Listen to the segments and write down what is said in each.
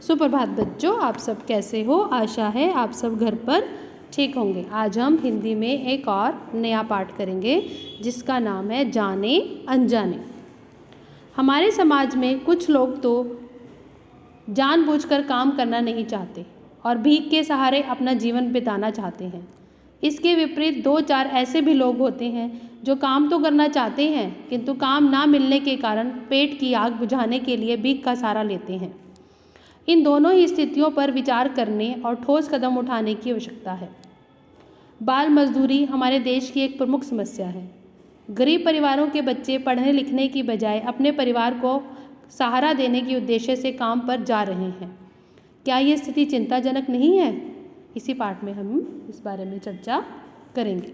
सुप्रभात बच्चों, आप सब कैसे हो? आशा है आप सब घर पर ठीक होंगे। आज हम हिंदी में एक और नया पाठ करेंगे जिसका नाम है जाने अनजाने। हमारे समाज में कुछ लोग तो जानबूझकर काम करना नहीं चाहते और भीख के सहारे अपना जीवन बिताना चाहते हैं। इसके विपरीत दो चार ऐसे भी लोग होते हैं जो काम तो करना चाहते हैं किंतु काम ना मिलने के कारण पेट की आग बुझाने के लिए भीख का सहारा लेते हैं। इन दोनों ही स्थितियों पर विचार करने और ठोस कदम उठाने की आवश्यकता है। बाल मजदूरी हमारे देश की एक प्रमुख समस्या है। गरीब परिवारों के बच्चे पढ़ने लिखने की बजाय अपने परिवार को सहारा देने के उद्देश्य से काम पर जा रहे हैं। क्या ये स्थिति चिंताजनक नहीं है? इसी पाठ में हम इस बारे में चर्चा करेंगे।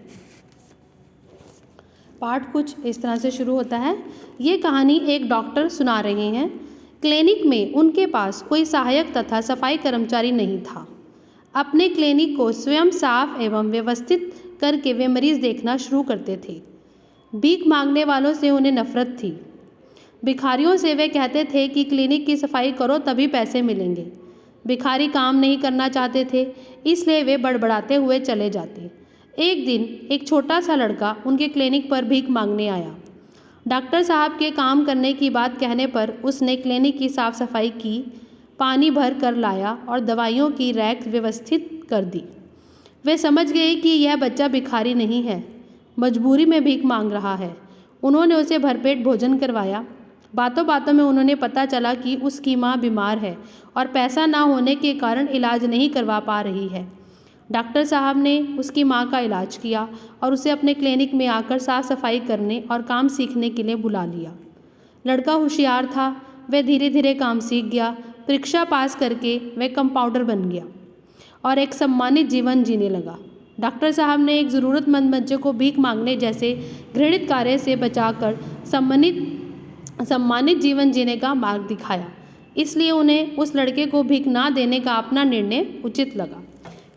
पाठ कुछ इस तरह से शुरू होता है। ये कहानी एक डॉक्टर सुना रहे हैं। क्लिनिक में उनके पास कोई सहायक तथा सफाई कर्मचारी नहीं था। अपने क्लिनिक को स्वयं साफ एवं व्यवस्थित करके वे मरीज देखना शुरू करते थे। भीख मांगने वालों से उन्हें नफरत थी। भिखारियों से वे कहते थे कि क्लिनिक की सफाई करो तभी पैसे मिलेंगे। भिखारी काम नहीं करना चाहते थे, इसलिए वे बड़बड़ाते हुए चले जाते। एक दिन एक छोटा सा लड़का उनके क्लिनिक पर भीख मांगने आया। डॉक्टर साहब के काम करने की बात कहने पर उसने क्लिनिक की साफ सफाई की, पानी भर कर लाया और दवाइयों की रैक व्यवस्थित कर दी। वे समझ गए कि यह बच्चा भिखारी नहीं है, मजबूरी में भीख मांग रहा है। उन्होंने उसे भरपेट भोजन करवाया। बातों बातों में उन्होंने पता चला कि उसकी माँ बीमार है और पैसा ना होने के कारण इलाज नहीं करवा पा रही है। डॉक्टर साहब ने उसकी माँ का इलाज किया और उसे अपने क्लिनिक में आकर साफ सफाई करने और काम सीखने के लिए बुला लिया। लड़का होशियार था, वह धीरे धीरे काम सीख गया। परीक्षा पास करके वह कंपाउंडर बन गया और एक सम्मानित जीवन जीने लगा। डॉक्टर साहब ने एक ज़रूरतमंद बच्चे को भीख मांगने जैसे घृणित कार्य से बचाकर सम्मानित जीवन जीने का मार्ग दिखाया। इसलिए उन्हें उस लड़के को भीख ना देने का अपना निर्णय उचित लगा।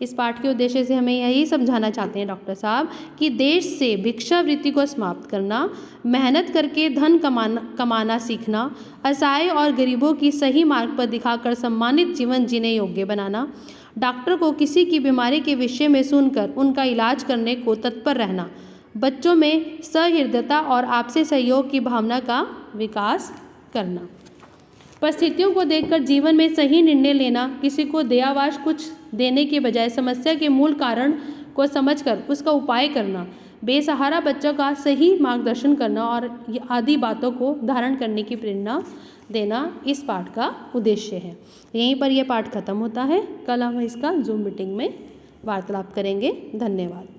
इस पाठ के उद्देश्य से हमें यही समझाना चाहते हैं डॉक्टर साहब कि देश से भिक्षावृत्ति को समाप्त करना, मेहनत करके धन कमाना सीखना, असहाय और गरीबों की सही मार्ग पर दिखाकर सम्मानित जीवन जीने योग्य बनाना, डॉक्टर को किसी की बीमारी के विषय में सुनकर उनका इलाज करने को तत्पर रहना, बच्चों में सहृदयता और आपसी सहयोग की भावना का विकास करना, परिस्थितियों को देखकर जीवन में सही निर्णय लेना, किसी को दयावाश कुछ देने के बजाय समस्या के मूल कारण को समझकर उसका उपाय करना, बेसहारा बच्चों का सही मार्गदर्शन करना और आदि बातों को धारण करने की प्रेरणा देना इस पाठ का उद्देश्य है। यहीं पर यह पाठ खत्म होता है। कल हम इसका जूम मीटिंग में वार्तालाप करेंगे। धन्यवाद।